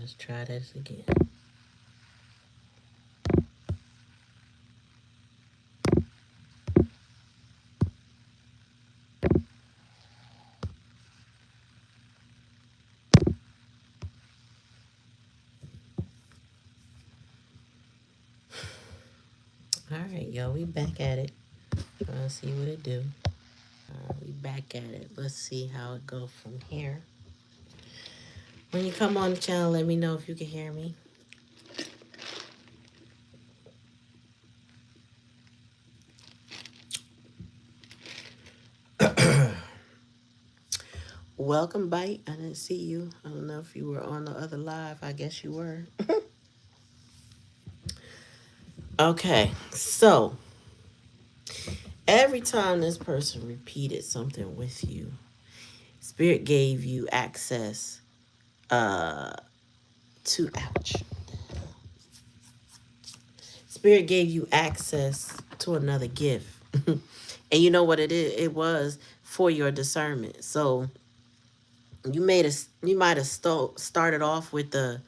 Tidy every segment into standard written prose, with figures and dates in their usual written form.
Let's try this again. All right, y'all, we back at it. Trying to see what it do. We back at it. Let's see how it go from here. When you come on the channel, let me know if you can hear me. Welcome, Bite. I didn't see you. I don't know if you were on the other live. I guess you were. Okay, so every time this person repeated something with you, Spirit gave you access uh to ouch. Spirit gave you access to another gift. And you know what it is? It was for your discernment. So you might have started off with the,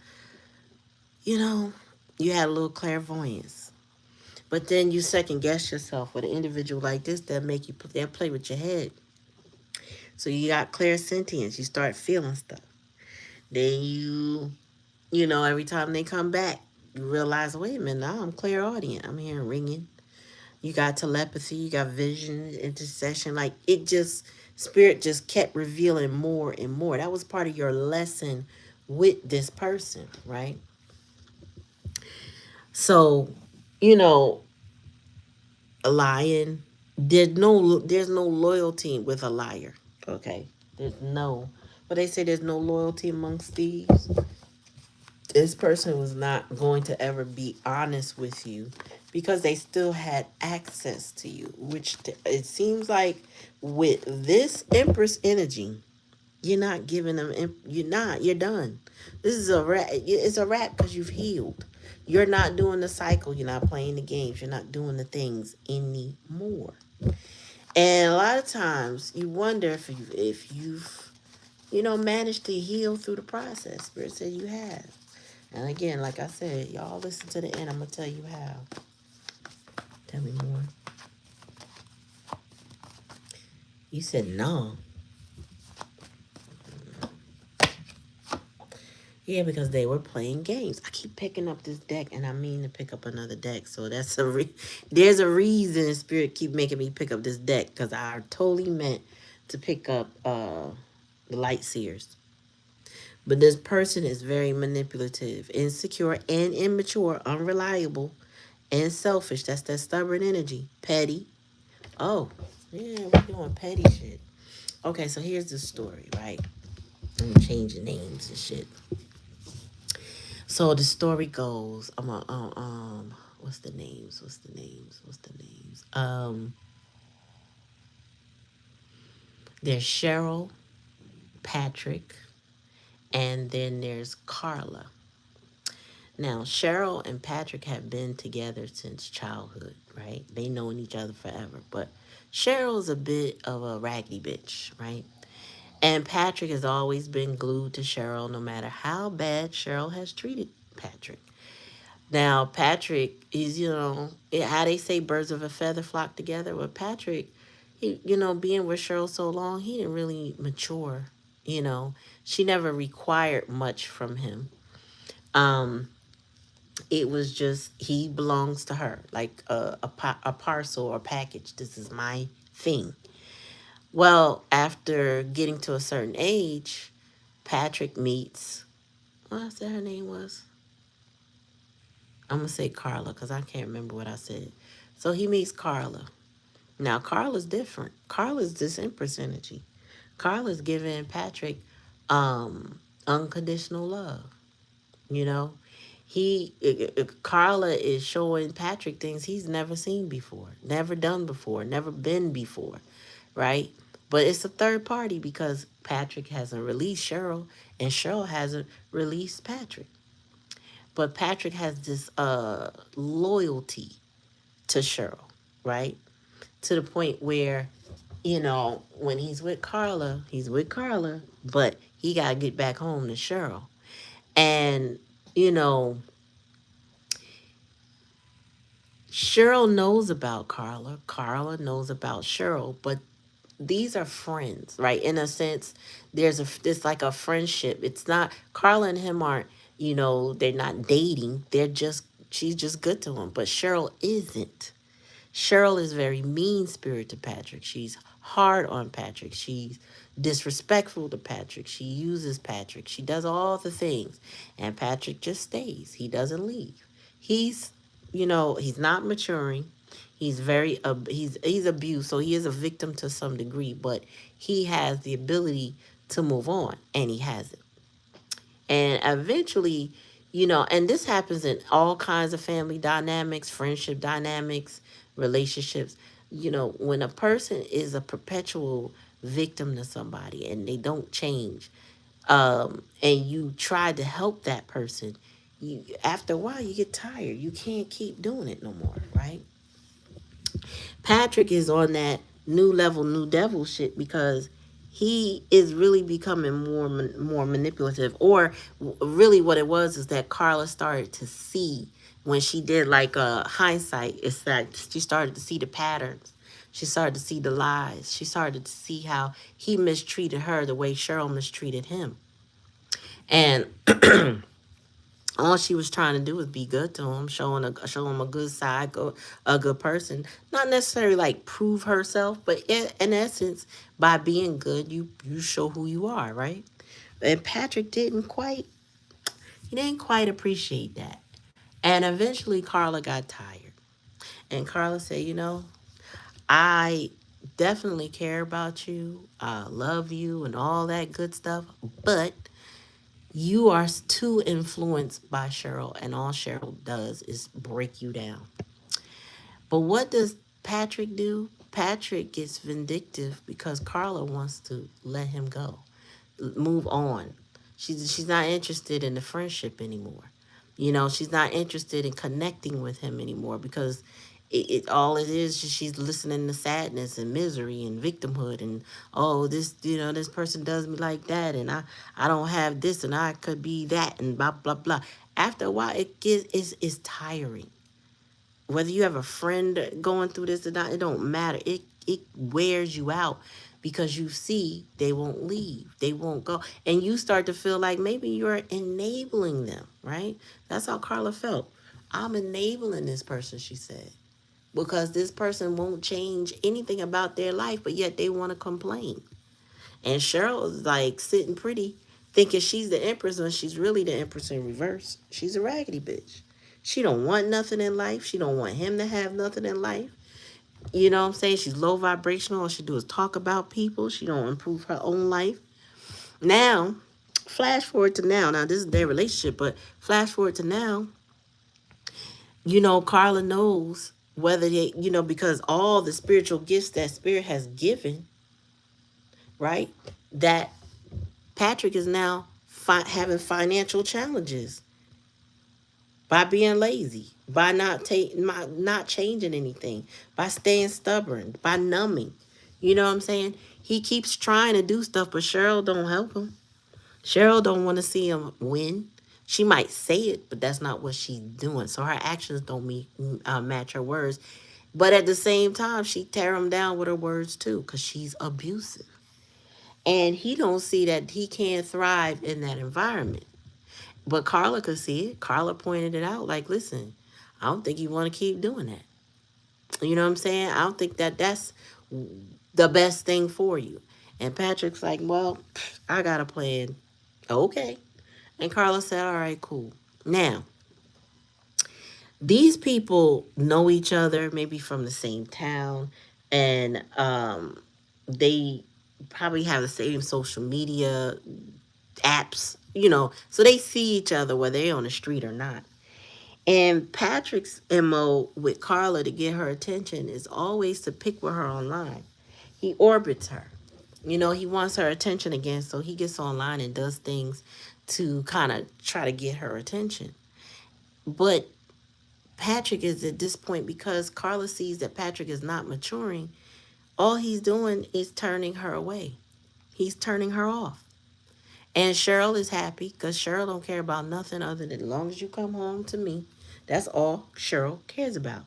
you know, you had a little clairvoyance. But then you second guess yourself with an individual like this that make you they'll play with your head. So you got clairsentience. You start feeling stuff. Then you know, every time they come back, you realize, wait a minute, now I'm clairaudient. I'm hearing ringing. You got telepathy, you got vision, intercession. Like it just, spirit just kept revealing more and more. That was part of your lesson with this person, right? So, you know, a lion, there's no loyalty with a liar. Okay. There's no, but they say there's no loyalty amongst thieves. This person was not going to ever be honest with you because they still had access to you, which it seems like with this Empress energy, you're not giving them, you're done. This is a wrap. It's a wrap because you've healed. You're not doing the cycle. You're not playing the games. You're not doing the things anymore. And a lot of times you wonder if you've, you know, managed to heal through the process. Spirit said you have. And again, like I said, y'all listen to the end. I'm going to tell you how. Tell me more. You said no. Yeah, because they were playing games. I keep picking up this deck, and I mean to pick up another deck. So that's there's a reason Spirit keep making me pick up this deck, because I totally meant to pick up the Light Seers. But this person is very manipulative, insecure, and immature, unreliable, and selfish. That's that stubborn energy. Petty. Oh, yeah, we're doing petty shit. Okay, so here's the story, right? I'm changing names and shit. So the story goes, what's the names? What's the names? What's the names? There's Cheryl, Patrick, and then there's Carla. Now, Cheryl and Patrick have been together since childhood, right? They known each other forever, but Cheryl's a bit of a raggedy bitch, right? And Patrick has always been glued to Cheryl, no matter how bad Cheryl has treated Patrick. Now, Patrick is, you know, how they say birds of a feather flock together. With Patrick, he, you know, being with Cheryl so long, he didn't really mature. You know, she never required much from him. Um, it was just, he belongs to her, like a parcel or package. This is my thing. Well, after getting to a certain age, Patrick meets, what I said her name was? I'm going to say Carla because I can't remember what I said. So he meets Carla. Now, Carla's different. Carla's this Empress energy. Carla's giving Patrick unconditional love. You know, Carla is showing Patrick things he's never seen before, never done before, never been before, right? But it's a third party because Patrick hasn't released Cheryl and Cheryl hasn't released Patrick. But Patrick has this loyalty to Cheryl, right? To the point where, you know, when he's with Carla, but he got to get back home to Cheryl. And, you know, Cheryl knows about Carla. Carla knows about Cheryl, but these are friends, right? In a sense, it's like a friendship. It's not Carla and him aren't, they're not dating. She's just good to him. But Cheryl isn't. Cheryl is very mean spirited to Patrick. She's hard on Patrick. She's disrespectful to Patrick. She uses Patrick. She does all the things. And Patrick just stays. He doesn't leave. He's, he's not maturing. He's he's abused, so he is a victim to some degree, but he has the ability to move on, and he has it. And eventually, and this happens in all kinds of family dynamics, friendship dynamics, relationships. When a person is a perpetual victim to somebody and they don't change, and you try to help that person, after a while you get tired. You can't keep doing it no more, right? Patrick is on that new level, new devil shit because he is really becoming more manipulative. Or really, what it was is that Carla started to see when she did like hindsight. It's that she started to see the patterns. She started to see the lies. She started to see how he mistreated her the way Cheryl mistreated him. And all she was trying to do was be good to him, show him a good side, a good person. Not necessarily like prove herself, but in essence, by being good, you show who you are, right? And Patrick didn't quite appreciate that. And eventually, Carla got tired, and Carla said, I definitely care about you, I love you, and all that good stuff, but you are too influenced by Cheryl, and all Cheryl does is break you down. But what does Patrick do? Patrick gets vindictive because Carla wants to let him go, move on. She's not interested in the friendship anymore. She's not interested in connecting with him anymore because it all it is she's listening to sadness and misery and victimhood and, oh, this person does me like that, and I don't have this, and I could be that, and blah blah blah. After a while it's tiring. Whether you have a friend going through this or not, it don't matter. It wears you out because you see they won't leave. They won't go. And you start to feel like maybe you're enabling them, right? That's how Carla felt. I'm enabling this person, she said, because this person won't change anything about their life, but yet they want to complain. And Cheryl is like sitting pretty, thinking she's the Empress when she's really the Empress in reverse. She's a raggedy bitch. She don't want nothing in life. She don't want him to have nothing in life. You know what I'm saying? She's low vibrational. All she do is talk about people. She don't improve her own life. Now, flash forward to now. Now, this is their relationship, but flash forward to now. Carla knows whether because all the spiritual gifts that Spirit has given, right? That Patrick is now having financial challenges by being lazy, by not changing anything, by staying stubborn, by numbing. You know what I'm saying? He keeps trying to do stuff, but Cheryl don't help him. Cheryl don't want to see him win. She might say it, but that's not what she's doing. So her actions don't match her words. But at the same time, she tear him down with her words too, because she's abusive. And he don't see that he can't thrive in that environment. But Carla could see it. Carla pointed it out. Like, listen, I don't think you want to keep doing that. You know what I'm saying? I don't think that's the best thing for you. And Patrick's like, well, I got a plan. Okay. And Carla said, all right, cool. Now, these people know each other, maybe from the same town, and they probably have the same social media apps, so they see each other whether they're on the street or not. And Patrick's MO with Carla to get her attention is always to pick with her online. He orbits her. He wants her attention again, so he gets online and does things to kind of try to get her attention. But Patrick is at this point, because Carla sees that Patrick is not maturing, all he's doing is turning her away. He's turning her off. And Cheryl is happy because Cheryl don't care about nothing other than as long as you come home to me. That's all Cheryl cares about.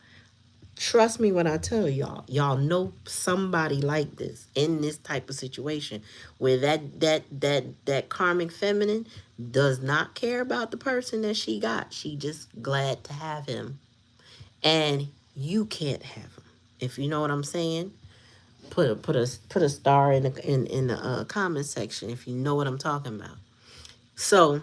Trust me when I tell y'all, y'all know somebody like this in this type of situation where that karmic feminine does not care about the person that she got. She just glad to have him. And you can't have him. If you know what I'm saying, put a star in the comment section if you know what I'm talking about. So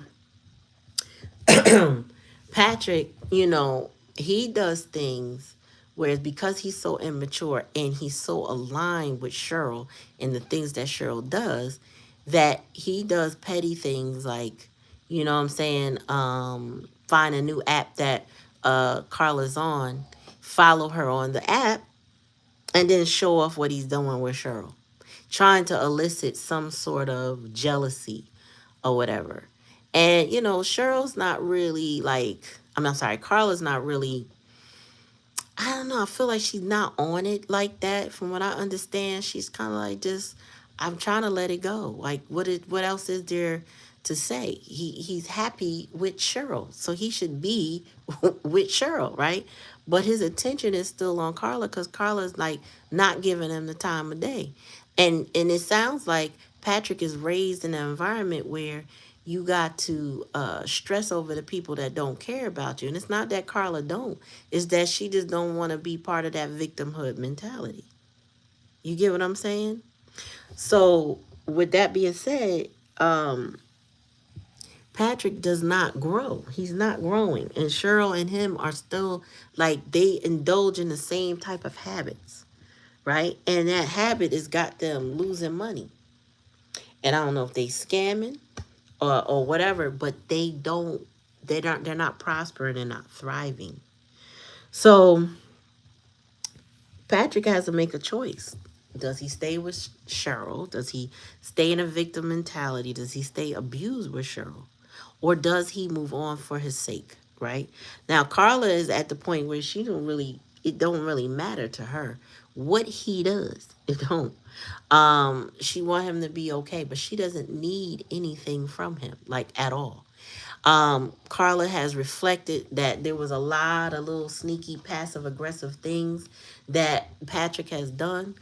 Patrick, he does things whereas because he's so immature and he's so aligned with Cheryl and the things that Cheryl does, that he does petty things like, what I'm saying, find a new app that Carla's on, follow her on the app, and then show off what he's doing with Cheryl, trying to elicit some sort of jealousy or whatever. And Cheryl's not really like, I'm sorry, Carla's not really, I don't know. I feel like she's not on it like that. From what I understand, she's kind of like just, I'm trying to let it go. Like, what else is there to say? He's happy with Cheryl, so he should be with Cheryl, right? But his attention is still on Carla because Carla's like not giving him the time of day, and it sounds like Patrick is raised in an environment where you got to stress over the people that don't care about you. And it's not that Carla don't. It's that she just don't want to be part of that victimhood mentality. You get what I'm saying? So with that being said, um, Patrick does not grow. He's not growing. And Cheryl and him are still like they indulge in the same type of habits, right? And that habit has got them losing money. And I don't know if they scamming or whatever, but they're not prospering and not thriving. So Patrick has to make a choice. Does he stay with Cheryl? Does he stay in a victim mentality? Does he stay abused with Cheryl? Or does he move on for his sake? Right? Now Carla is at the point where it don't really matter to her what he does. It don't. She want him to be okay, but she doesn't need anything from him, like at all. Carla has reflected that there was a lot of little sneaky passive aggressive things that Patrick has done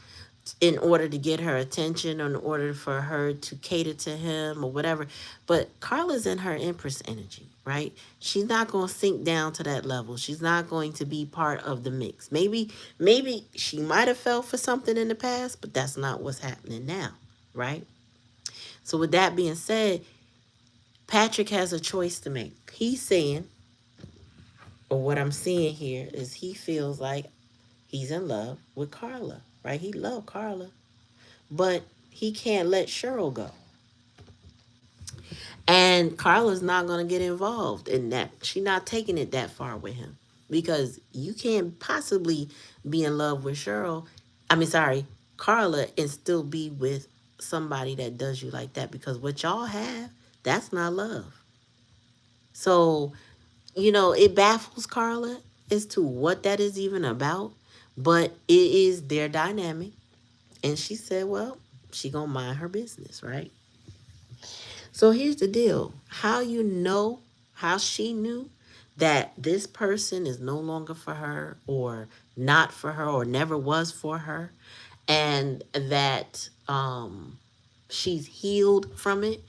in order to get her attention or in order for her to cater to him or whatever. But Carla's in her Empress energy, right? She's not going to sink down to that level. She's not going to be part of the mix. Maybe she might have fell for something in the past, but that's not what's happening now, right? So with that being said, Patrick has a choice to make. He's saying, or what I'm seeing here is he feels like he's in love with Carla, right? He loved Carla, but he can't let Cheryl go. And Carla's not going to get involved in that. She's not taking it that far with him because you can't possibly be in love with Carla, and still be with somebody that does you like that because what y'all have, that's not love. So it baffles Carla as to what that is even about, but it is their dynamic. And she said, well, she gonna mind her business, right? So here's the deal. How she knew that this person is no longer for her or not for her or never was for her and that she's healed from it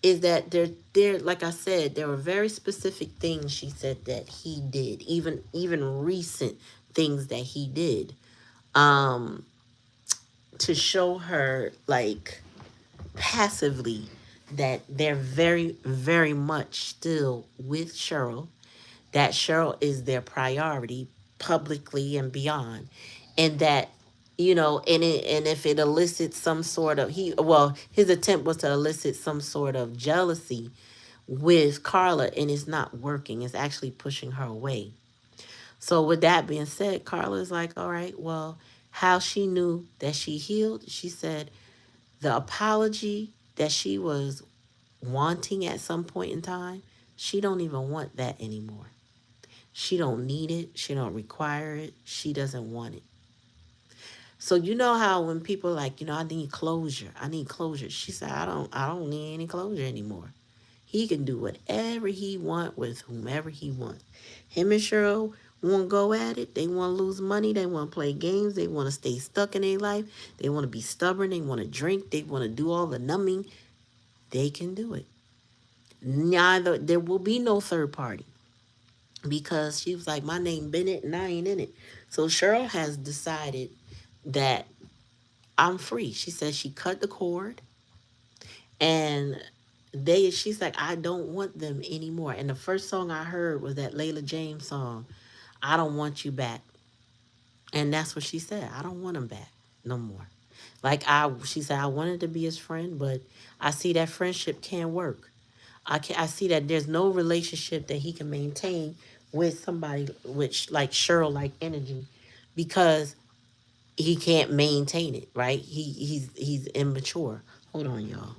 is that there like I said, there were very specific things she said that he did, even recent things that he did, um, to show her like passively that they're very, very much still with Cheryl, that Cheryl is their priority publicly and beyond. And that, and if it elicits some sort of his attempt was to elicit some sort of jealousy with Carla and it's not working. It's actually pushing her away. So with that being said, Carla's like, all right, well, how she knew that she healed, she said the apology that she was wanting at some point in time, she don't even want that anymore. She don't need it. She don't require it. She doesn't want it. So you know how when people are like, I need closure. I need closure. She said, I don't need any closure anymore. He can do whatever he want with whomever he wants. Him and Cheryl won't go at it. They want to lose money. They want to play games. They want to stay stuck in their life. They want to be stubborn. They want to drink. They want to do all the numbing. They can do it. Neither there will be no third party because she was like, my name Bennett and I ain't in it. So Cheryl has decided that I'm free. She says she cut the cord and she's like, I don't want them anymore. And the first song I heard was that Layla James song, I Don't Want You Back. And that's what she said. I don't want him back no more. She said, I wanted to be his friend, but I see that friendship can't work. I see that there's no relationship that he can maintain with somebody which like Cheryl like energy because he can't maintain it, right? He's immature. Hold on, y'all.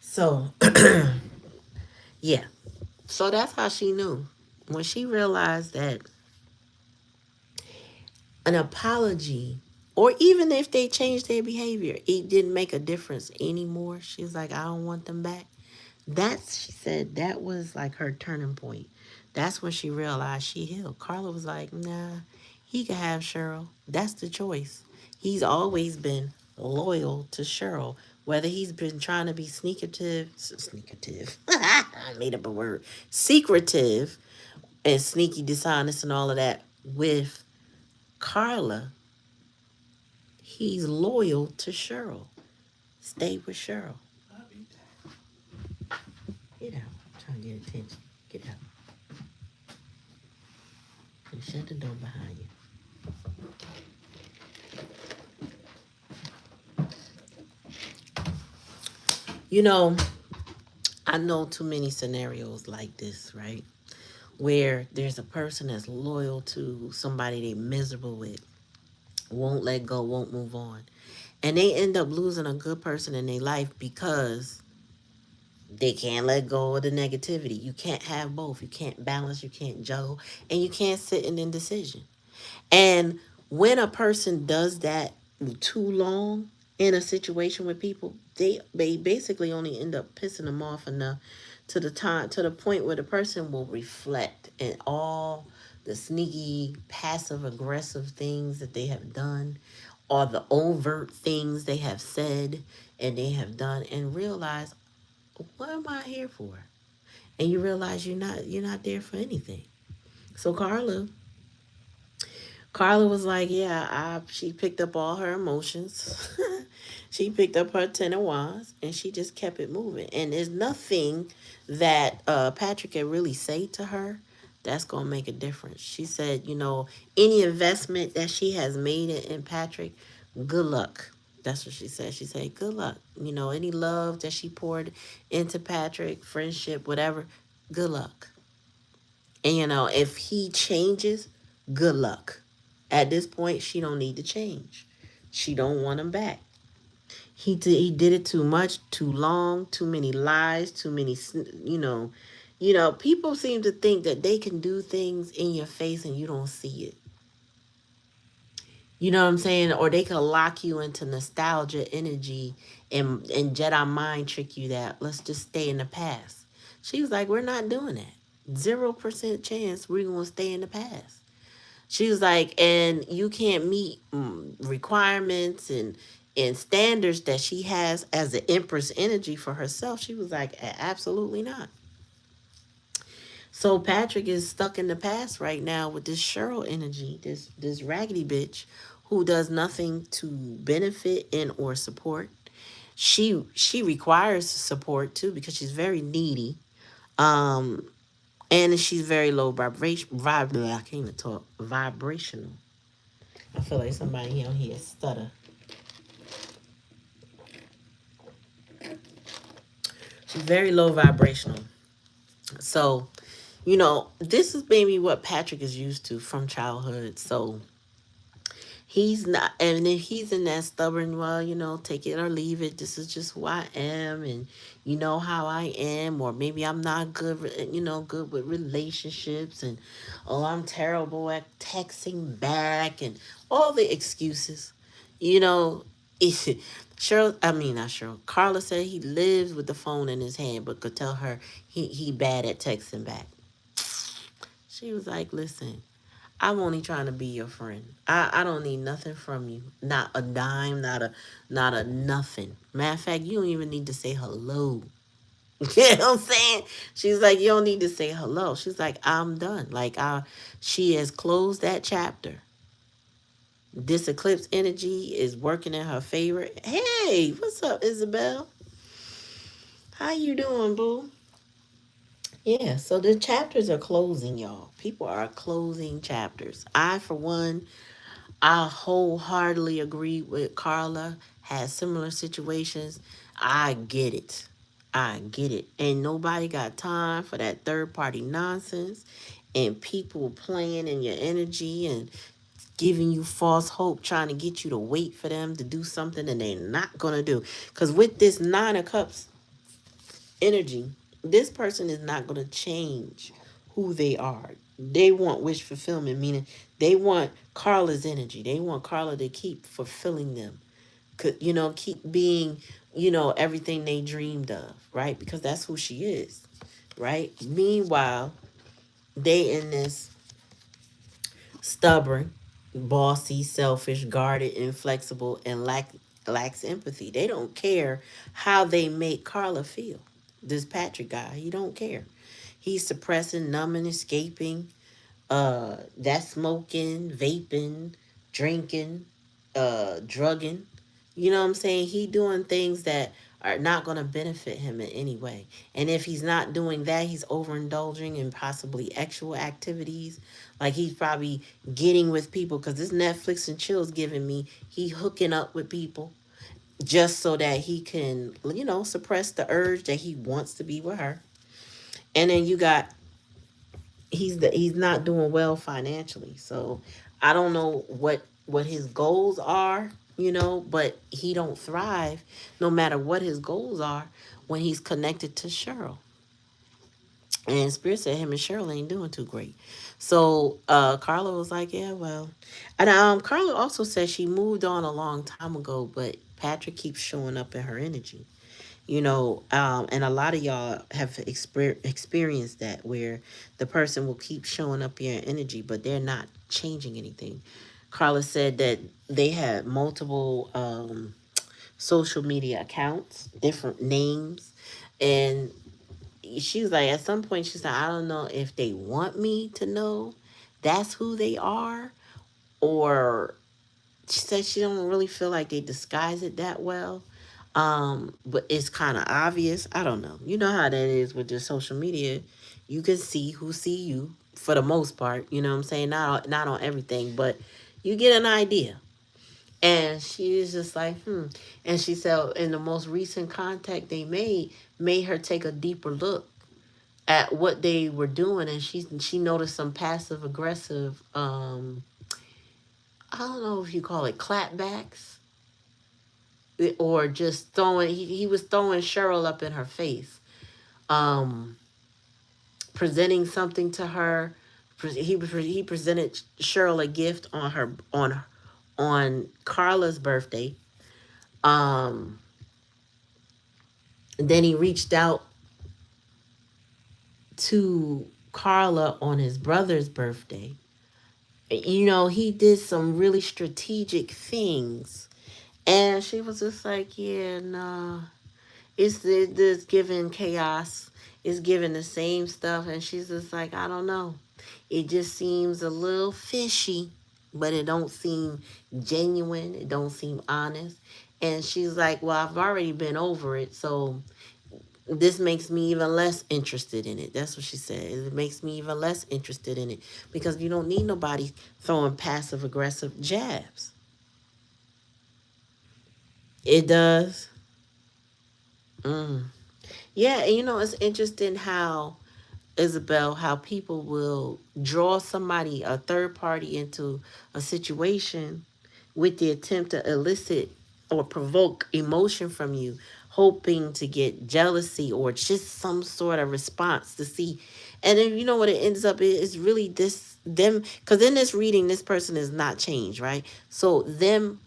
So yeah. So that's how she knew. When she realized that an apology, or even if they changed their behavior, it didn't make a difference anymore. She was like, I don't want them back. She said, that was like her turning point. That's when she realized she healed. Carla was like, nah, he could have Cheryl. That's the choice. He's always been loyal to Cheryl. Whether he's been trying to be sneakative, I made up a word, secretive and sneaky, dishonest, and all of that with Carla, he's loyal to Cheryl. Stay with Cheryl. Get out. I'm trying to get attention. Get out. And shut the door behind you. You know, I know too many scenarios like this, right? Where there's a person that's loyal to somebody they miserable with, won't let go, won't move on. And they end up losing a good person in their life because they can't let go of the negativity. You can't have both. You can't balance, you can't juggle, and you can't sit in indecision. And when a person does that too long in a situation with people, they basically only end up pissing them off enough to the point where the person will reflect and all the sneaky passive aggressive things that they have done or the overt things they have said and they have done and realize, what am I here for? And you realize you're not there for anything. So Carla was like, yeah, she picked up all her emotions. She picked up her 10 of wands and she just kept it moving. And there's nothing that Patrick can really say to her that's going to make a difference. She said, any investment that she has made in Patrick, good luck. That's what she said. She said, good luck. Any love that she poured into Patrick, friendship, whatever, good luck. And if he changes, good luck. At this point, she don't need to change. She don't want him back. He did it too much, too long, too many lies, too many people seem to think that they can do things in your face and you don't see it. You know what I'm saying? Or they could lock you into nostalgia energy and Jedi mind trick you that let's just stay in the past. She was like, we're not doing that. 0% chance we're going to stay in the past. She was like, and you can't meet requirements and standards that she has as an Empress energy for herself. She was like, absolutely not. So Patrick is stuck in the past right now with this Cheryl energy, this raggedy bitch who does nothing to benefit and or support. She requires support too because she's very needy. Um, and she's very low I can't even talk. Vibrational. I feel like somebody on here stutter. She's very low vibrational. So, this is maybe what Patrick is used to from childhood. So He's not, and if he's in that stubborn, well, take it or leave it, this is just who I am, and you know how I am, or maybe I'm not good with relationships, and oh, I'm terrible at texting back, and all the excuses, you know. Cheryl, I mean not Cheryl. Carla said he lives with the phone in his hand, but could tell her he bad at texting back. She was like, listen, I'm only trying to be your friend. I don't need nothing from you. Not a dime, not a nothing. Matter of fact, you don't even need to say hello. You know what I'm saying? She's like, you don't need to say hello. She's like, I'm done. Like she has closed that chapter. This eclipse energy is working in her favor. Hey, what's up, Isabel? How you doing, boo? Yeah, so the chapters are closing, y'all. People are closing chapters. I, for one, I wholeheartedly agree with Carla. Has similar situations. I get it. I get it. And nobody got time for that third party nonsense and people playing in your energy and giving you false hope, trying to get you to wait for them to do something and they're not going to do. Because with this Nine of Cups energy, this person is not going to change who they are. They want wish fulfillment, meaning they want Carla's energy. They want Carla to keep fulfilling them, keep being, everything they dreamed of, right? Because that's who she is, right? Meanwhile, they in this stubborn, bossy, selfish, guarded, inflexible, and lacks empathy. They don't care how they make Carla feel. This Patrick guy, he don't care. He's suppressing, numbing, escaping, that smoking, vaping, drinking, drugging. You know what I'm saying? He doing things that are not going to benefit him in any way. And if he's not doing that, he's overindulging in possibly sexual activities. Like he's probably getting with people because this Netflix and chill's giving me he hooking up with people just so that he can, suppress the urge that he wants to be with her. And then you got he's not doing well financially. So I don't know what his goals are, but he don't thrive no matter what his goals are when he's connected to Cheryl. And Spirit said him and Cheryl ain't doing too great. So Carla was like, yeah, well. And Carla also said she moved on a long time ago, but Patrick keeps showing up in her energy. And a lot of y'all have experienced that where the person will keep showing up in your energy, but they're not changing anything. Carla said that they had multiple social media accounts, different names, and she was like, at some point, she said, I don't know if they want me to know that's who they are, or she said she don't really feel like they disguise it that well. But it's kind of obvious. I don't know. You know how that is with your social media. You can see who see you for the most part. You know what I'm saying? Not on everything, but you get an idea. And she was just like, And she said in the most recent contact they made her take a deeper look at what they were doing, and she noticed some passive aggressive I don't know if you call it clapbacks or just throwing he was throwing Cheryl up in her face, um presenting something to her. He presented Cheryl a gift on Carla's birthday. um then he reached out to Carla on his brother's birthday. He did some really strategic things. And she was just like, yeah, nah. It's giving chaos. It's giving the same stuff. And she's just like, I don't know. It just seems a little fishy, but it don't seem genuine. It don't seem honest. And she's like, well, I've already been over it. So this makes me even less interested in it. That's what she said. It makes me even less interested in it because you don't need nobody throwing passive aggressive jabs. It does. Mm. Yeah, and it's interesting how Isabel, how people will draw somebody, a third party, into a situation with the attempt to elicit or provoke emotion from you, hoping to get jealousy or just some sort of response to see. And then you know what it ends up is really this them, because in this reading this person is not changed, right? So them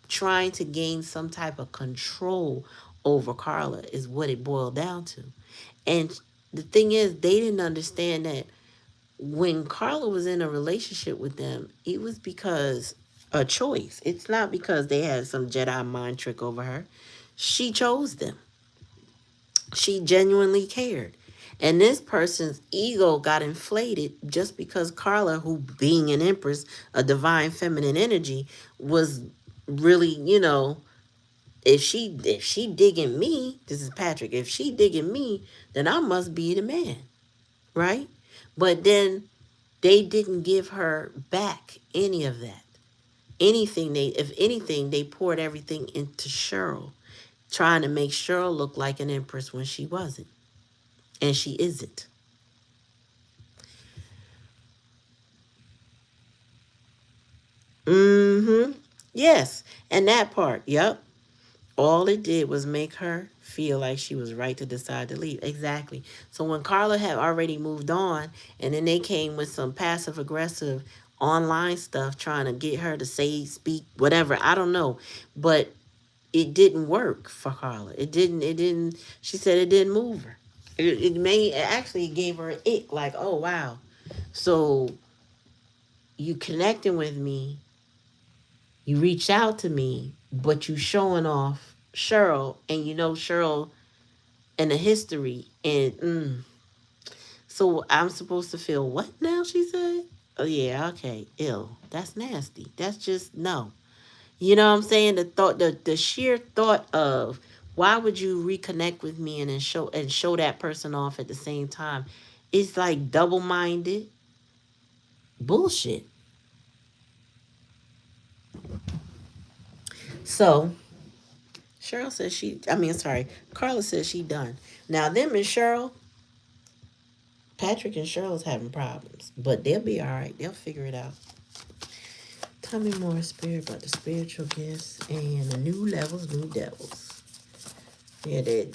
trying to gain some type of control over Carla is what it boiled down to. And the thing is, they didn't understand that when Carla was in a relationship with them, it was because a choice. It's not because they had some Jedi mind trick over her. She chose them. She genuinely cared. And this person's ego got inflated just because Carla, who being an empress, a divine feminine energy, was really, if she digging me, this is Patrick, if she digging me, then I must be the man, right? But then they didn't give her back any of that. If anything, they poured everything into Cheryl, trying to make Cheryl look like an empress when she wasn't. And she isn't. Mm-hmm. Yes. And that part, yep. All it did was make her feel like she was right to decide to leave. Exactly. So when Carla had already moved on, and then they came with some passive aggressive online stuff trying to get her to say, speak, whatever, I don't know. But it didn't work for Carla. It didn't, she said it didn't move her. It gave her an ick, like, oh, wow. So you connecting with me, you reach out to me, but you showing off Cheryl, and you know Cheryl and the history, and so I'm supposed to feel what now? She said, "Oh yeah, okay, ill. That's nasty. That's just no." You know what I'm saying? The sheer thought of why would you reconnect with me and then show that person off at the same time? It's like double minded bullshit. So Cheryl says sorry, Carla says she done. Now them and Cheryl, Patrick and Cheryl's having problems, but they'll be all right. They'll figure it out. Tell me more, Spirit, about the spiritual gifts and the new levels, new devils. Yeah, they.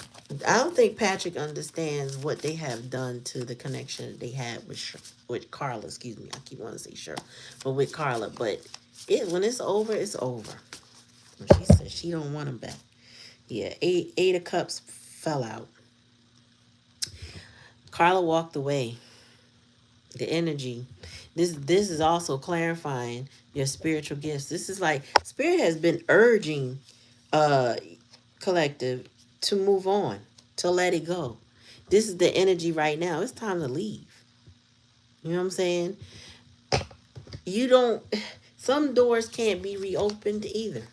I don't think Patrick understands what they have done to the connection that they had with Carla. Excuse me, I keep wanting to say Cheryl, but with Carla. But when it's over, it's over. She said she don't want him back. Yeah, eight of cups fell out. Carla walked away. The energy. This is also clarifying your spiritual gifts. This is like Spirit has been urging uh collective to move on, to let it go. This is the energy right now. It's time to leave. You know what I'm saying? You don't some doors can't be reopened either.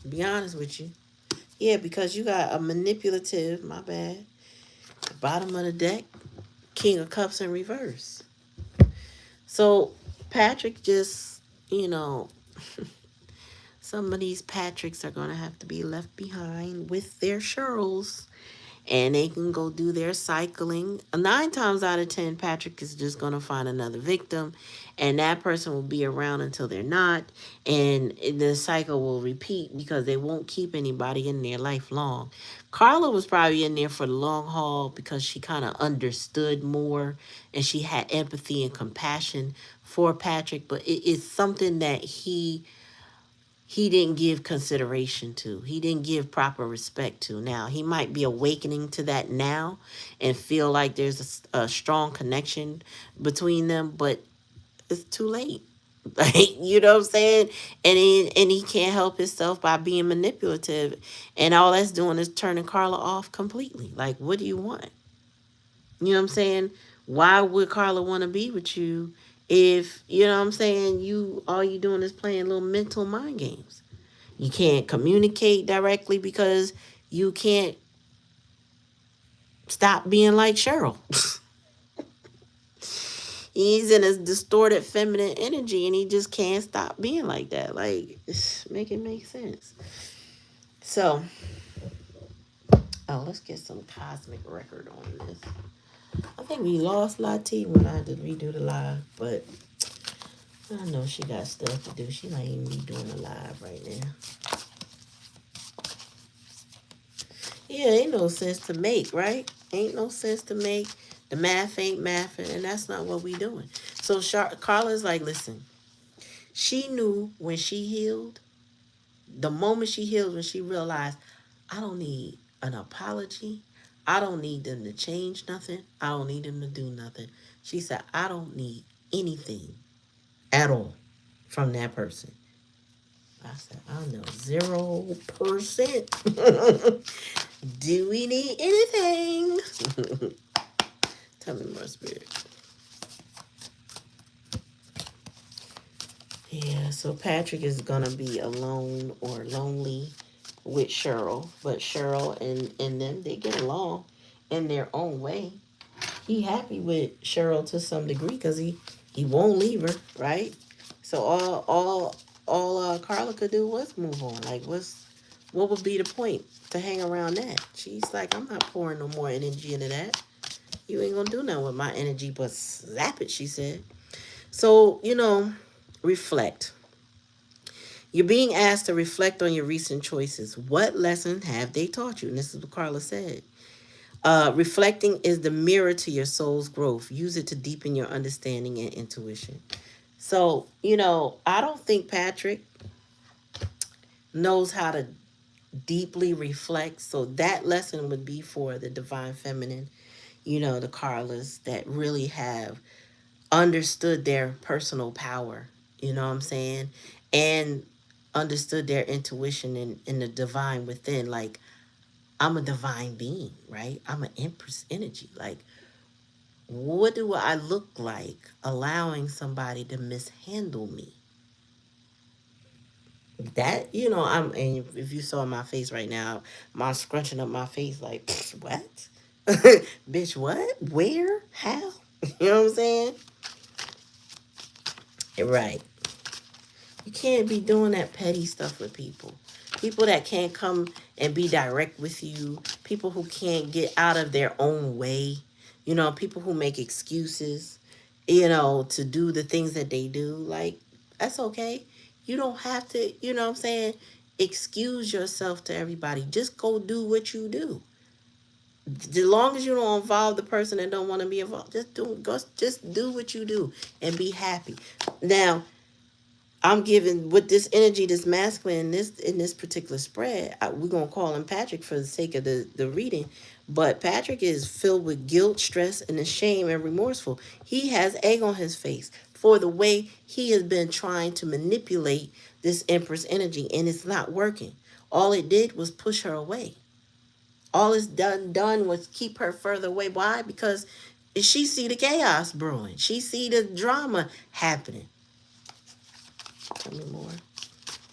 To be honest with you. Yeah, because you got a manipulative, my bad, bottom of the deck, King of Cups in reverse. So Patrick just, you know, some of these Patricks are going to have to be left behind with their Cheryls, and they can go do their cycling. 9 times out of 10, Patrick is just going to find another victim, and that person will be around until they're not, and the cycle will repeat because they won't keep anybody in their life long. Carla was probably in there for the long haul because she kind of understood more, and she had empathy and compassion for Patrick, but it is something that he didn't give consideration to. He didn't give proper respect to. Now, he might be awakening to that now and feel like there's a strong connection between them, but it's too late. Like, you know what I'm saying? And he can't help himself by being manipulative. And all that's doing is turning Carla off completely. Like, what do you want? You know what I'm saying? Why would Carla want to be with you if, you know what I'm saying, you all you doing is playing little mental mind games? You can't communicate directly because you can't stop being like Cheryl. He's in his distorted feminine energy and he just can't stop being like that. Like, make it make sense. So, let's get some cosmic record on this. I think we lost Lati when I had to redo the live, but I know she got stuff to do. She might even be doing a live right now. Yeah, ain't no sense to make, right? Ain't no sense to make. The math ain't mathing, and that's not what we doing. So Carla's like, listen, she knew when she healed, the moment she healed, when she realized, I don't need an apology. I don't need them to change nothing. I don't need them to do nothing. She said, I don't need anything at all from that person. I said, I know 0%. Do we need anything? Tell me more, spirit. Yeah, so Patrick is gonna be alone or lonely with Cheryl, but Cheryl and them, they get along in their own way. He happy with Cheryl to some degree because he won't leave her, right? So all Carla could do was move on. Like, what would be the point to hang around that? She's like, I'm not pouring no more energy into that. You ain't gonna do nothing with my energy but zap it, she said. So, reflect. You're being asked to reflect on your recent choices. What lesson have they taught you? And this is what Carla said. Reflecting is the mirror to your soul's growth. Use it to deepen your understanding and intuition. So, I don't think Patrick knows how to deeply reflect. So that lesson would be for the divine feminine, the Carlas that really have understood their personal power, you know what I'm saying? And understood their intuition and the divine within. Like, I'm a divine being, right? I'm an Empress energy. Like, what do I look like allowing somebody to mishandle me? That, and if you saw my face right now, my scrunching up my face like, what? Bitch, what? Where? How? You know what I'm saying? Right. You can't be doing that petty stuff with people. People that can't come and be direct with you. People who can't get out of their own way. People who make excuses, to do the things that they do. Like, that's okay. You don't have to, what I'm saying, excuse yourself to everybody. Just go do what you do. As long as you don't involve the person that don't want to be involved, just do what you do and be happy. Now, I'm giving with this energy, this masculine in this particular spread. We're gonna call him Patrick for the sake of the reading, but Patrick is filled with guilt, stress, and shame and remorseful. He has egg on his face for the way he has been trying to manipulate this Empress energy, and it's not working. All it did was push her away. All it's done was keep her further away. Why? Because she see the chaos brewing. She see the drama happening. Tell me more.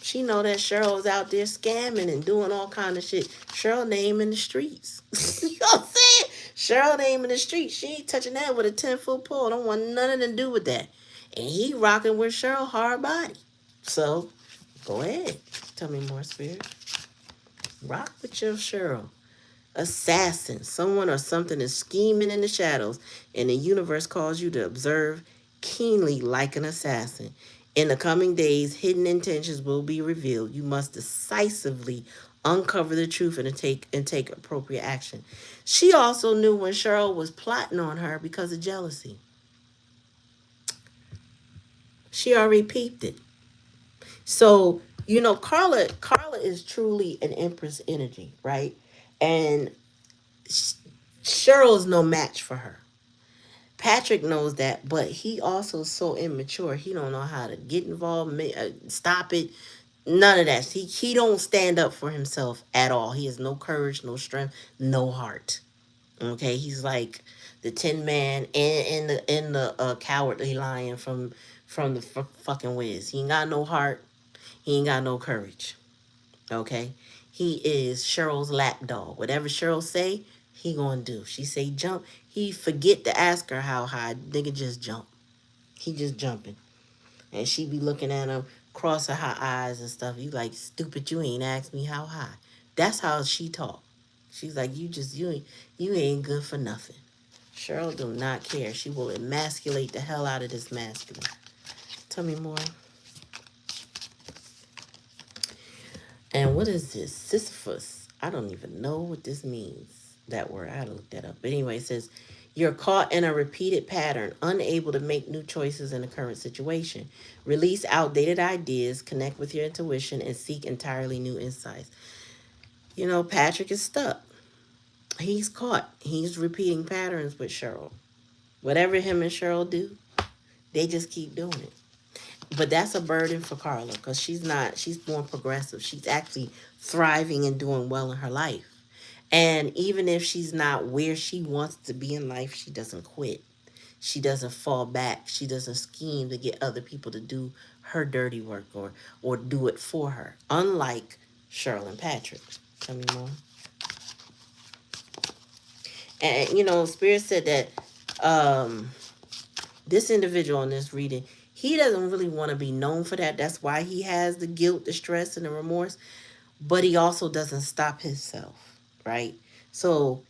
She know that Cheryl's out there scamming and doing all kind of shit. Cheryl name in the streets. You know what I'm saying? Cheryl name in the streets. She ain't touching that with a 10-foot pole. Don't want nothing to do with that. And he rocking with Cheryl hard body. So go ahead. Tell me more, spirit. Rock with your Cheryl. Assassin. Someone or something is scheming in the shadows, and the universe calls you to observe keenly like an assassin. In the coming days, hidden intentions will be revealed. You must decisively uncover the truth and take appropriate action. She also knew when Cheryl was plotting on her because of jealousy. She already peeped it. So, Carla is truly an Empress energy, right? And Cheryl is no match for her. Patrick knows that, but he also is so immature. He don't know how to get involved, stop it. None of that. He don't stand up for himself at all. He has no courage, no strength, no heart. Okay, he's like the Tin Man and the cowardly lion from the fucking Wiz. He ain't got no heart. He ain't got no courage. Okay, he is Cheryl's lapdog. Whatever Cheryl say, he gonna do. She say jump, he forget to ask her how high. Nigga just jump. He just jumping, and she be looking at him, crossing her eyes and stuff. You like, stupid, you ain't asked me how high. That's how she talk. She's like, you ain't good for nothing. Cheryl do not care. She will emasculate the hell out of this masculine. Tell me more. And what is this? Sisyphus. I don't even know what this means. That word. I had to look that up. But anyway, it says, you're caught in a repeated pattern, unable to make new choices in the current situation. Release outdated ideas, connect with your intuition, and seek entirely new insights. You know, Patrick is stuck. He's caught. He's repeating patterns with Cheryl. Whatever him and Cheryl do, they just keep doing it. But that's a burden for Carla because she's more progressive. She's actually thriving and doing well in her life. And even if she's not where she wants to be in life, she doesn't quit. She doesn't fall back. She doesn't scheme to get other people to do her dirty work or do it for her. Unlike Cheryl and Patrick. Tell me more. And you know, Spirit said that this individual in this reading, he doesn't really want to be known for that. That's why he has the guilt, the stress, and the remorse. But he also doesn't stop himself, right? So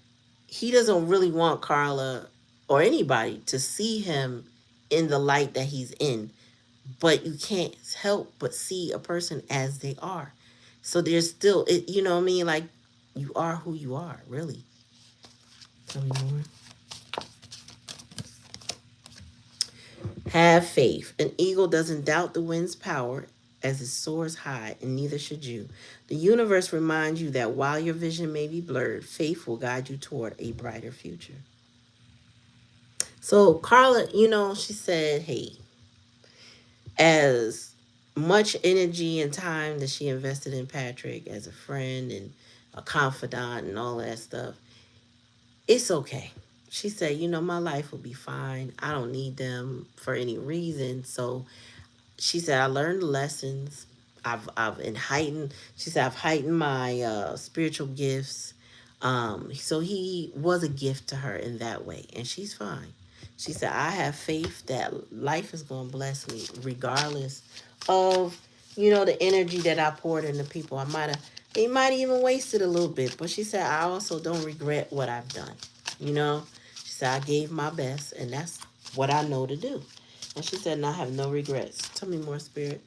he doesn't really want Carla or anybody to see him in the light that he's in. But you can't help but see a person as they are. So there's still, you know what I mean? Like, you are who you are, really. Tell me more. Have faith. An eagle doesn't doubt the wind's power as it soars high, and neither should you. The universe reminds you that while your vision may be blurred, faith will guide you toward a brighter future. So Carla, you know, she said, hey, as much energy and time that she invested in Patrick as a friend and a confidant and all that stuff, it's okay. She said, you know, my life will be fine. I don't need them for any reason. So she said, I learned lessons. I've heightened. She said, I've heightened my spiritual gifts. So he was a gift to her in that way, and she's fine. She said, I have faith that life is going to bless me regardless of, you know, the energy that I poured into people. They might even wasted a little bit, but she said, I also don't regret what I've done. You know, she said, I gave my best, and that's what I know to do. And she said, and I have no regrets. Tell me more, Spirit.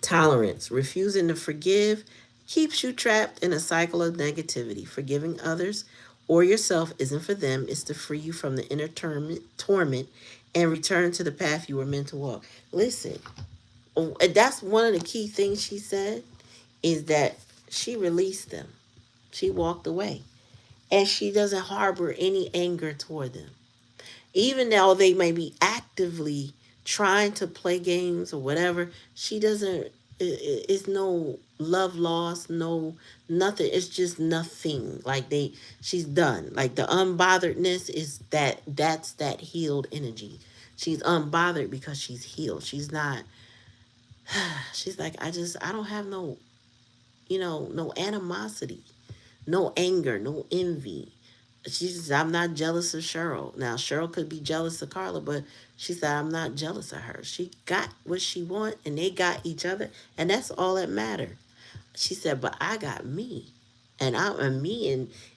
Tolerance. Refusing to forgive keeps you trapped in a cycle of negativity. Forgiving others or yourself isn't for them. It's to free you from the inner torment and return to the path you were meant to walk. Listen, that's one of the key things she said is that she released them. She walked away. And she doesn't harbor any anger toward them. Even though they may be actively trying to play games or whatever, she doesn't, it's no love lost, no nothing. It's just nothing. Like she's done. Like the unbotheredness is that's that healed energy. She's unbothered because she's healed. She's not, she's like, I don't have no, you know, no animosity, no anger, no envy. She says, I'm not jealous of Cheryl. Now, Cheryl could be jealous of Carla, but she said, I'm not jealous of her. She got what she want, and they got each other, and that's all that mattered. She said, but I got me. And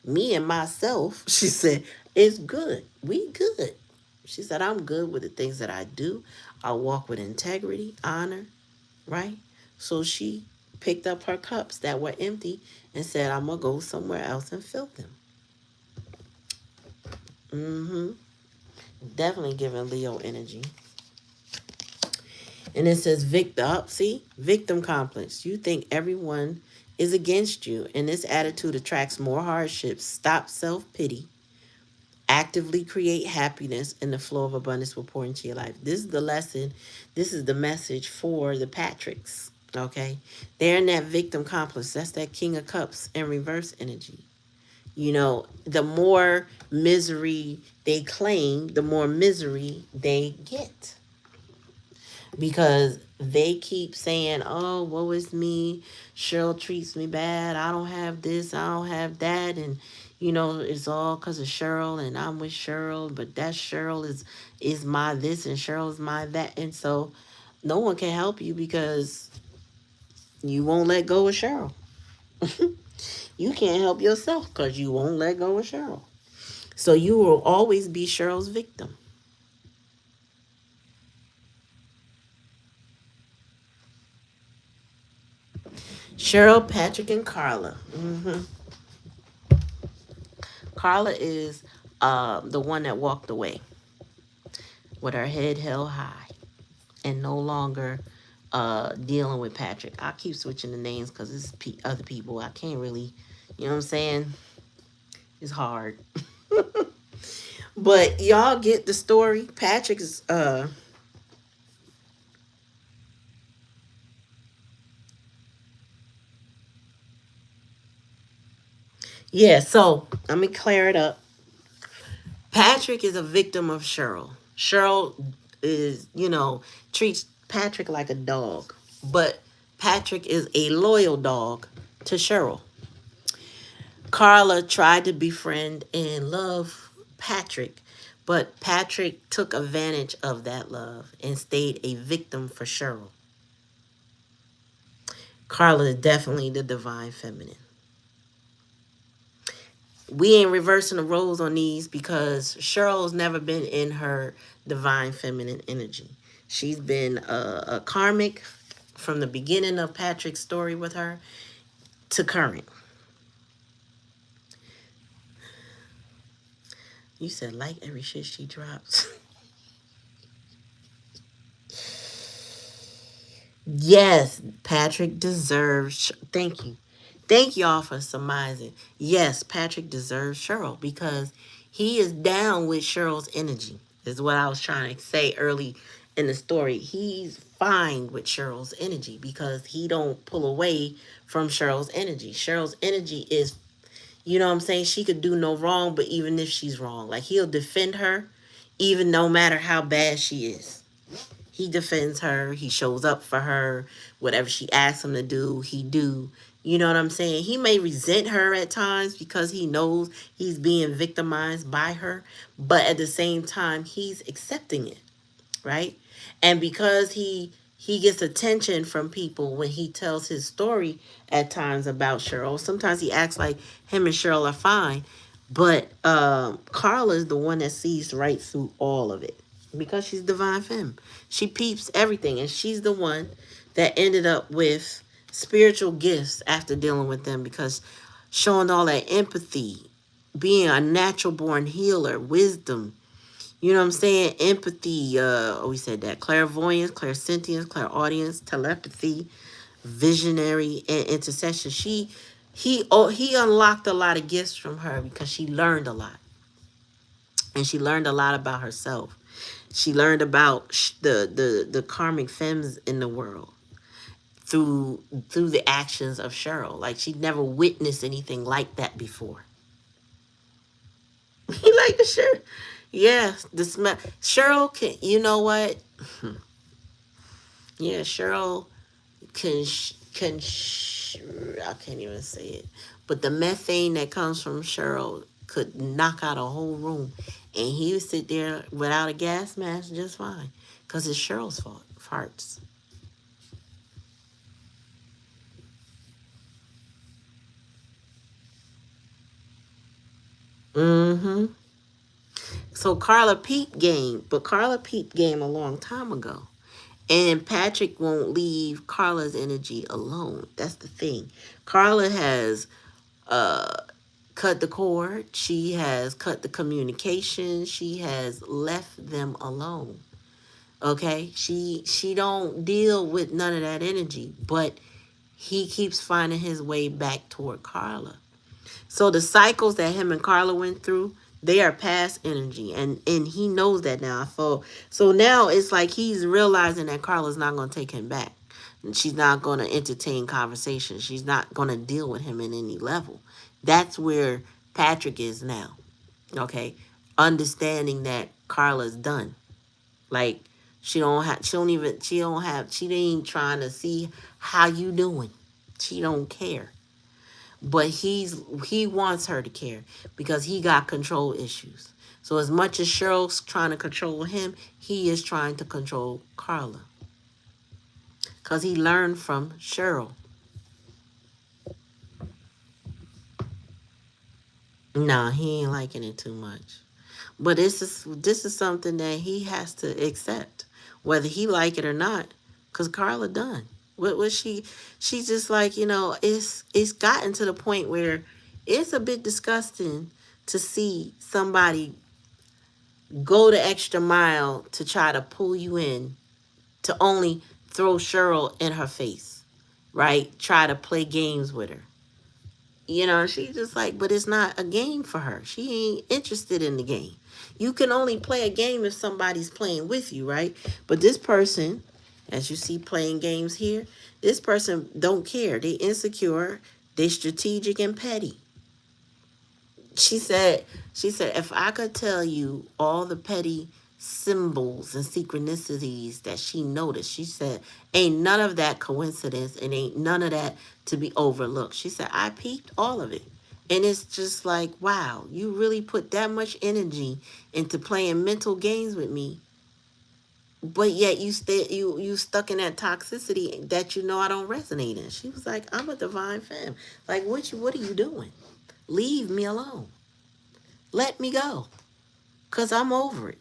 me and myself, she said, it's good. We good. She said, I'm good with the things that I do. I walk with integrity, honor, right? So she picked up her cups that were empty and said, I'm going to go somewhere else and fill them. Mm-hmm. Definitely giving Leo energy. And it says victim complex. You think everyone is against you, and this attitude attracts more hardships. Stop self-pity. Actively create happiness, and the flow of abundance will pour into your life. This is the lesson. This is the message for the Patricks. Okay? They're in that victim complex. That's that King of Cups in reverse energy. You know, the more misery they claim, the more misery they get. Because they keep saying, oh, woe is me. Cheryl treats me bad. I don't have this. I don't have that. And, you know, it's all because of Cheryl, and I'm with Cheryl. But that Cheryl is my this, and Cheryl's my that. And so no one can help you because you won't let go of Cheryl. You can't help yourself because you won't let go of Cheryl. So you will always be Cheryl's victim. Cheryl, Patrick, and Carla. Carla is the one that walked away with her head held high and no longer dealing with Patrick. I keep switching the names because it's other people. I can't really, you know what I'm saying? It's hard. But y'all get the story. Patrick is yeah, so let me clear it up. Patrick is a victim of Cheryl. Cheryl is, treats Patrick like a dog, but Patrick is a loyal dog to Cheryl. Carla tried to befriend and love Patrick, but Patrick took advantage of that love and stayed a victim for Cheryl. Carla is definitely the divine feminine. We ain't reversing the roles on these because Cheryl's never been in her divine feminine energy. She's been a karmic from the beginning of Patrick's story with her to current. You said like every shit she drops. Yes, Patrick deserves. Thank you. Thank y'all for surmising. Yes, Patrick deserves Cheryl because he is down with Cheryl's energy, is what I was trying to say early in the story. He's fine with Cheryl's energy because he don't pull away from Cheryl's energy. Cheryl's energy is, you know what I'm saying? She could do no wrong, but even if she's wrong, like he'll defend her, even no matter how bad she is. He defends her. He shows up for her. Whatever she asks him to do, he do. You know what I'm saying? He may resent her at times because he knows he's being victimized by her, but at the same time, he's accepting it, right? And because he gets attention from people when he tells his story at times about Cheryl. Sometimes he acts like him and Cheryl are fine, but Carla is the one that sees right through all of it because she's divine femme. She peeps everything, and she's the one that ended up with spiritual gifts after dealing with them because showing all that empathy, being a natural born healer, wisdom, you know what I'm saying? Empathy, we said that. Clairvoyance, clairsentience, clairaudience, telepathy, visionary, and intercession. He unlocked a lot of gifts from her because she learned a lot. And she learned a lot about herself. She learned about the karmic femmes in the world through the actions of Cheryl. Like she'd never witnessed anything like that before. He like the shirt. Yeah, the smell. Cheryl can. You know what? Yeah, Cheryl I can't even say it. But the methane that comes from Cheryl could knock out a whole room, and he would sit there without a gas mask just fine, cause it's Cheryl's fault. Farts. Mm-hmm. So Carla peep game, but Carla peep game a long time ago. And Patrick won't leave Carla's energy alone. That's the thing. Carla has uh, cut the cord. She has cut the communication. She has left them alone. Okay? She don't deal with none of that energy, but he keeps finding his way back toward Carla. So the cycles that him and Carla went through, they are past energy, and he knows that now. So now it's like he's realizing that Carla's not going to take him back. And she's not going to entertain conversation. She's not going to deal with him in any level. That's where Patrick is now. Okay, understanding that Carla's done. Like she don't have. She don't even. She don't have. She ain't trying to see how you doing. She don't care, but he wants her to care because he got control issues. So as much as Cheryl's trying to control him, he is trying to control Carla because he learned from Cheryl. Nah, he ain't liking it too much. But this is something that he has to accept, whether he like it or not. Cause Carla done. What was she? She's just like, it's gotten to the point where it's a bit disgusting to see somebody go the extra mile to try to pull you in to only throw Cheryl in her face, right? Try to play games with her. She's just like, but it's not a game for her. She ain't interested in the game. You can only play a game if somebody's playing with you, right? But this person, as you see playing games here, this person don't care. They insecure, they strategic and petty. She said, if I could tell you all the petty symbols and synchronicities that she noticed, she said, ain't none of that coincidence and ain't none of that to be overlooked. She said, I peeped all of it. And it's just like, wow, you really put that much energy into playing mental games with me, but yet you stuck in that toxicity that I don't resonate in. She was like, I'm a divine femme. Like, what are you doing? Leave me alone. Let me go. Because I'm over it.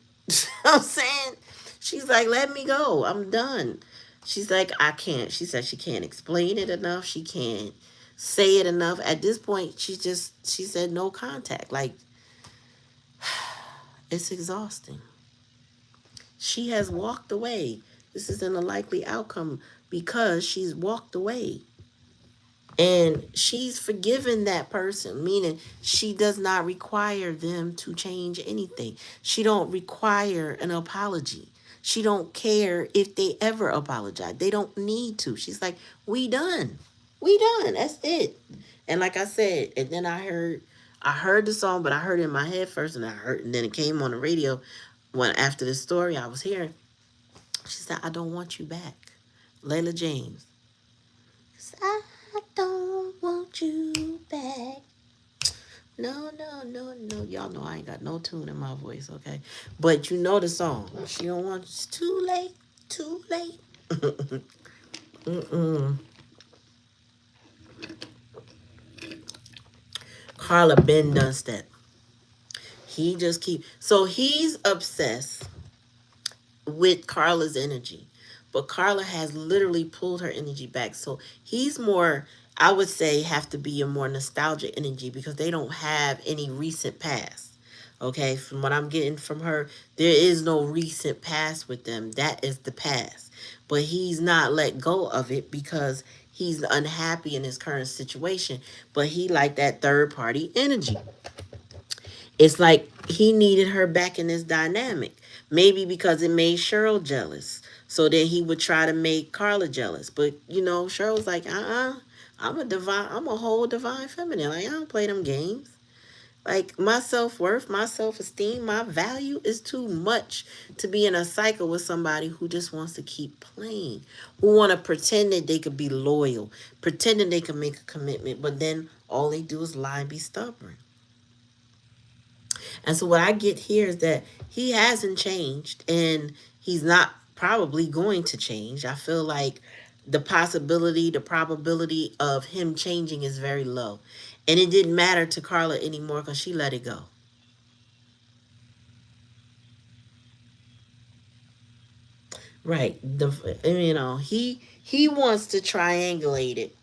I'm saying, she's like, let me go. I'm done. She's like, I can't. She said she can't explain it enough. She can't say it enough. At this point, she said no contact. Like, it's exhausting. She has walked away. This isn't a likely outcome because she's walked away. And she's forgiven that person, meaning she does not require them to change anything. She don't require an apology. She don't care if they ever apologize. They don't need to. She's like, we done. We done. That's it. And like I said, and then I heard the song, but I heard it in my head first, and then it came on the radio when after the story I was hearing. She said, I don't want you back. Layla James. I don't want you back. No, no, no, no. Y'all know I ain't got no tune in my voice, okay? But you know the song. She don't want. It's too late. Too late. Mm-mm. Carla been done step. He just keep. So he's obsessed with Carla's energy. But Carla has literally pulled her energy back. So he's more, I would say, have to be a more nostalgic energy because they don't have any recent past. Okay, from what I'm getting from her, there is no recent past with them. That is the past. But he's not let go of it because he's unhappy in his current situation. But he like that third party energy. It's like he needed her back in this dynamic. Maybe because it made Cheryl jealous. So then he would try to make Carla jealous. But Cheryl's like, I'm a whole divine feminine. Like, I don't play them games. Like, my self-worth, my self-esteem, my value is too much to be in a cycle with somebody who just wants to keep playing, who want to pretend that they could be loyal, pretending they can make a commitment, but then all they do is lie and be stubborn. And so what I get here is that he hasn't changed and he's not probably going to change. I feel like the probability of him changing is very low. And it didn't matter to Carla anymore because she let it go. Right. He wants to triangulate it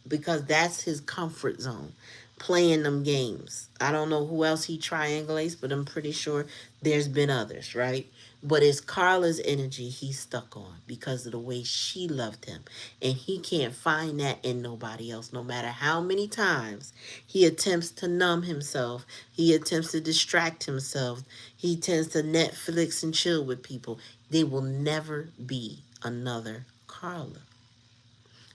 because that's his comfort zone, playing them games. I don't know who else he triangulates, but I'm pretty sure there's been others, right? But it's Carla's energy he's stuck on because of the way she loved him. And he can't find that in nobody else, no matter how many times he attempts to numb himself, he attempts to distract himself, he tends to Netflix and chill with people. They will never be another Carla.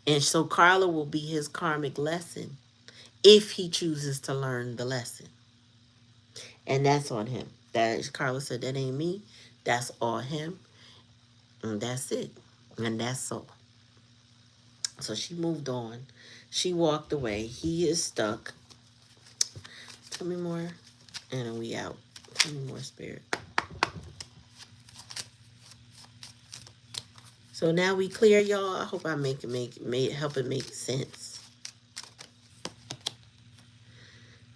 And so Carla will be his karmic lesson if he chooses to learn the lesson. And that's on him. That Carla said, that ain't me. That's all him. And that's it. And that's all. So she moved on. She walked away. He is stuck. Tell me more. And then we out. Tell me more, spirit. So now we clear, y'all. I hope I help it make sense.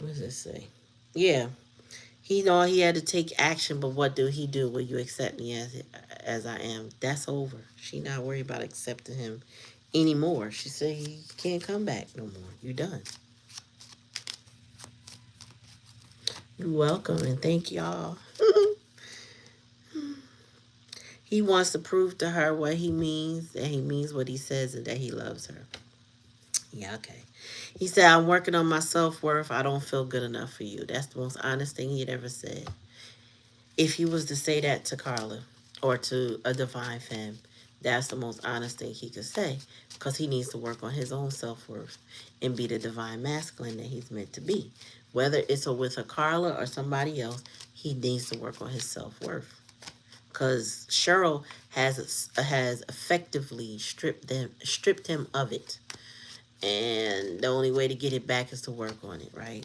What does it say? Yeah. He know he had to take action, but what do he do? Will you accept me as I am? That's over. She not worried about accepting him anymore. She said he can't come back no more. You done. You're welcome and thank y'all. He wants to prove to her what he means, and he means what he says, and that he loves her. Yeah, okay. He said, I'm working on my self worth. I don't feel good enough for you. That's the most honest thing he'd ever said. If he was to say that to Carla or to a divine femme, that's the most honest thing he could say because he needs to work on his own self worth and be the divine masculine that he's meant to be. Whether it's with a Carla or somebody else, he needs to work on his self worth because Cheryl has effectively stripped him of it, and the only way to get it back is to work on it, right?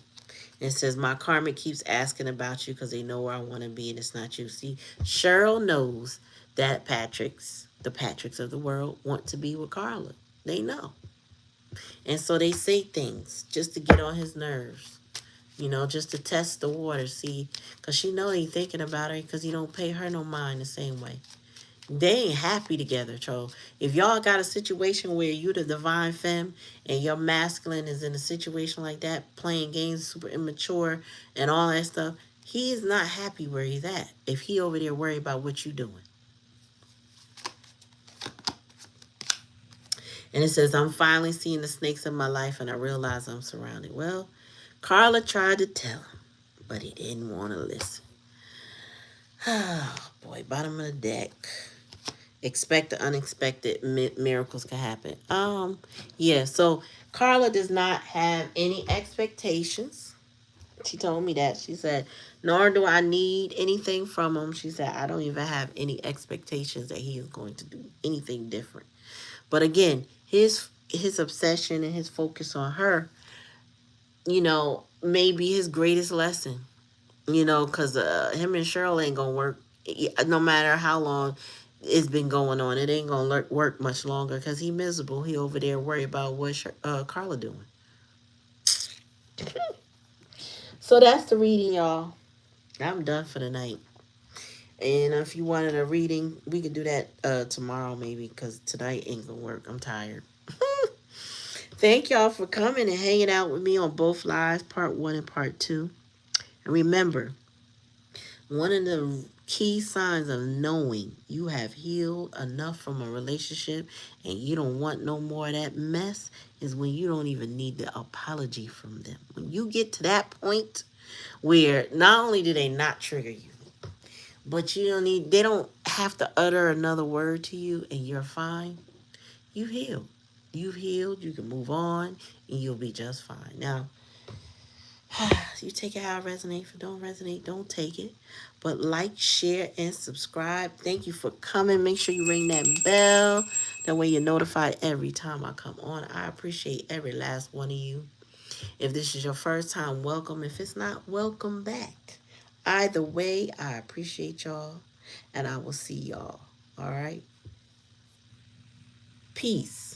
It says, my karmic keeps asking about you because they know where I want to be and it's not you. See, Cheryl knows that the Patricks of the world, want to be with Carla. They know. And so they say things just to get on his nerves, just to test the water, see, because she know he thinking about her because he don't pay her no mind the same way. They ain't happy together, Cho. If y'all got a situation where you the divine femme and your masculine is in a situation like that, playing games, super immature and all that stuff, he's not happy where he's at. If he over there worried about what you doing. And it says, I'm finally seeing the snakes in my life and I realize I'm surrounded. Well, Carla tried to tell him, but he didn't want to listen. Oh, boy, bottom of the deck. Expect the unexpected, miracles can happen. Yeah, so Carla does not have any expectations. She told me that. She said, nor do I need anything from him. She said, I don't even have any expectations that he is going to do anything different. But again, his obsession and his focus on her, may be his greatest lesson. Because him and Cheryl ain't gonna work no matter how long it's been going on. It ain't gonna work much longer because he miserable. He over there worried about what Carla doing. So that's the reading, y'all. I'm done for the night. And if you wanted a reading, we could do that tomorrow maybe because tonight ain't gonna work. I'm tired. Thank y'all for coming and hanging out with me on both lives, part 1 and part 2. And remember, one of the key signs of knowing you have healed enough from a relationship and you don't want no more of that mess is when you don't even need the apology from them. When you get to that point where not only do they not trigger you, but they don't have to utter another word to you and you're fine. You've healed. You've healed. You can move on and you'll be just fine. Now, you take it how it resonates. If it don't resonate, don't take it. But like, share, and subscribe. Thank you for coming. Make sure you ring that bell. That way you're notified every time I come on. I appreciate every last one of you. If this is your first time, welcome. If it's not, welcome back. Either way, I appreciate y'all. And I will see y'all. All right? Peace.